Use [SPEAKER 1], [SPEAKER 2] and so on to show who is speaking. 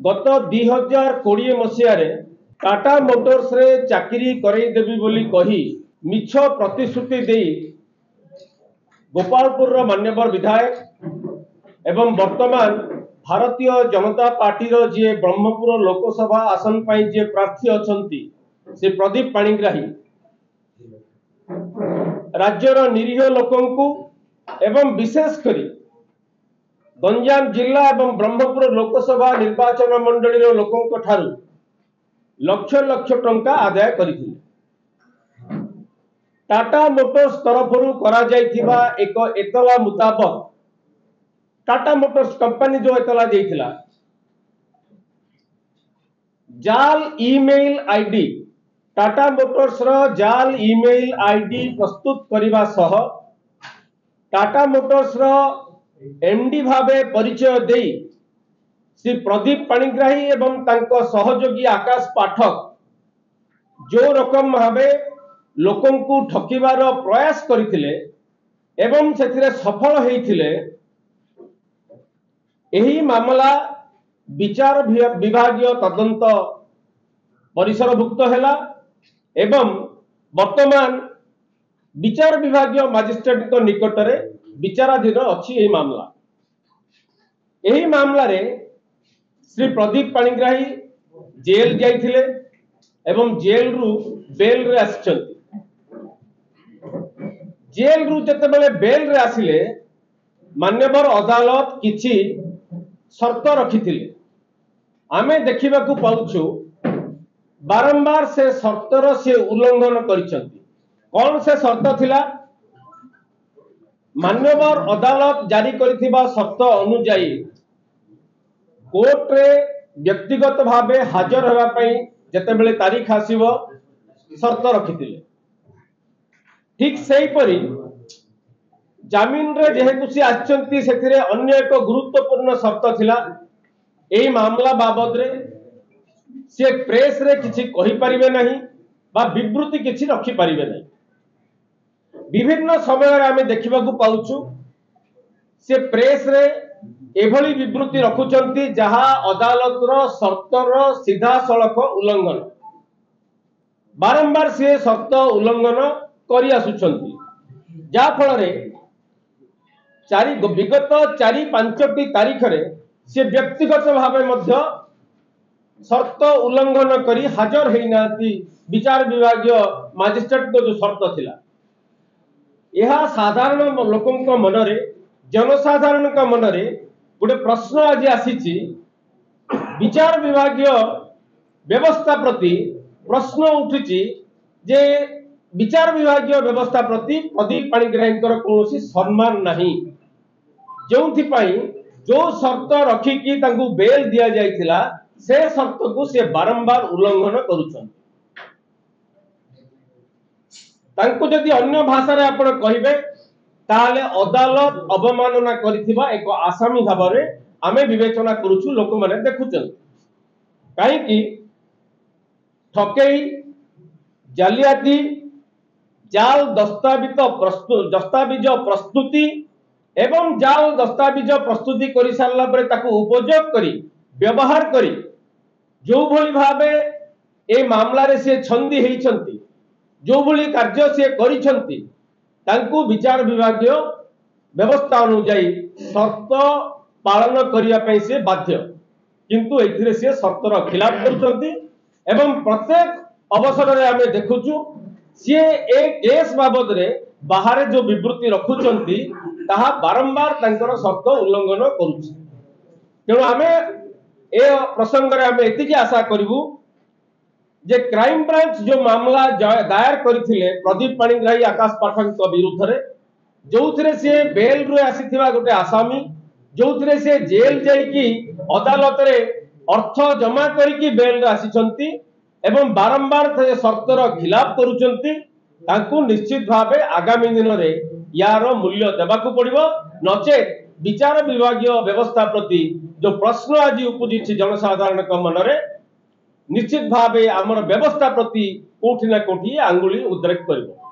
[SPEAKER 1] गत 2020 मसीह टाटा मोटर्स रे चाकरी करईदेवी बोली कही मिछ प्रतिश्रुति दे गोपालपुर मान्यवर विधायक एवं वर्तमान भारतीय जनता पार्टी रो जे ब्रह्मपुर लोकसभा आसन पाई जे प्रार्थी अछंती से प्रदीप पाणिग्राही राज्यर निरीह लोकंकु एवं विशेष करी गंजाम जिला एवं ब्रह्मपुर लोकसभा निर्वाचन मंडली लोकों ठारू लक्ष लक्ष टंका आदाय करथिले। टाटा मोटर्स तरफ करा जायथिबा एक एतला मुताबक टाटा मोटर्स कंपनी जो एतला देथिला जाल ईमेल आईडी टाटा मोटर्स रो जाल ईमेल आईडी प्रस्तुत करिबा सह टाटा मोटर्स रो एमडी भावे परिचय दे श्री प्रदीप पाणिग्राही एवं तांको सहयोगी आकाश पाठक जो रकम भावे लोकं को ठकिबार प्रयास करथिले एवं सेथिरे सफल हेइथिले एही मामला विचार विभागीय तदंत परिसरभुक्त हैला एवं वर्तमान विचार विभागीय मजिस्ट्रेट को निकटरे विचाराधीन अच्छी यही मामला। यही मामला रे श्री प्रदीप पाणिग्राही जेल जाइथिले एवं जेल रु बेल रे आछंती। जेल रु जतेबेले बेल रे आसिले मान्यवर अदालत किछि शर्त रखिथिले आमे देखिबाकू पाउछु बारंबार से शर्तर से उल्लंघन करिसंती। कौन से शर्त थिला? मान्यवर अदालत जारी करिथिबा शर्त अनुसार कोर्ट रे व्यक्तिगत भावे हाजर होगा पई जतेबेले तारीख आसीबो शर्त रखिथिले। ठीक सेही परी जामीन रे जेहेतु से आछंती सेथिरे अन्य एक गुरुत्वपूर्ण शर्त थिला एही मामला बाबद रे से प्रेस रे किछि कहि परिबे नहीं बा विवृत्ति किछि रखि परिबे नहीं। विभिन्न समय आमे देखिबा को पाउछु से प्रेस रे एभली विवृत्ति रखुचंती जहा अदालत रो शर्तर सीधा सड़क उल्लंघन बारंबार से शर्त उल्लंघन करि आसुचंती जा फल रे विगत 4-5 तारीख रे से व्यक्तिगत भावे मध्य शर्त उल्लंघन करी हाजर हेइनाती विचार विभागीय मजिस्ट्रेट को जो शर्त थिला यह साधारण लोकों मनरे जनसाधारण मनरे गोटे प्रश्न आज आसी विचार विभागीय व्यवस्था प्रति प्रश्न उठी जे विचार विभागीय व्यवस्था प्रति प्रदीप पाणिग्राही कौन सम्मान नहीं जो शर्त रखिकी बेल दि जाइथिला से शर्त को से बारंबार उल्लंघन करुछन। तांको जदि अन्य भाषा रे आपण कहिबे ताले अदालत अवमानना करिथिबा एक आसामी भाबरे आमे विवेचना करूछु लोक माने देखुचन काहे कि ठकेई जालियाती जाल दस्तावेज प्रस्तुति एवं जाल दस्तावेज प्रस्तुति करि सारला परे ताकू उपयोग करी व्यवहार करी जो भली भाबे ए मामला रे से छंदी हेइछंती जो भली कार्य से करिछंती तांकू विचार विभागीय व्यवस्था अनुसार शर्त पालन करिया पई से बाध्य किंतु एथिरे से शर्तर खिलाफ करछंती एवं प्रत्येक अवसर रे हमें देखुछु से ए केस बाबद रे बाहर जो विवृत्ति रखुचंती ताहा बारंबार तांकर शर्त उल्लंघन करूछि। तेणु हमें ए प्रसंग रे हमें एतिकी आशा करिवु जे क्राइम ब्रांच जो मामला दायर करथिले प्रदीप पाणिग्राही आकाश पाठक विरुद्ध रे जोथिरे से बेल रो आसीथिबा गोटे आसामी जोथिरे से जेल जाईकी अदालत रे अर्थ जमा करिकी बेल रे आसीचंती एवं बारंबार शर्तर खिलाफ करूचंती तांकू निश्चित भावे आगामी दिन रे यार मूल्य देबाकू पड़िबो नचेत विचार विभागीय व्यवस्था प्रति जो प्रश्न आज उपजिछि जनसाधारण मनरे निश्चित भावे आमर व्यवस्था प्रति कोठी ना कोठी आंगुली उद्रेक करिबो।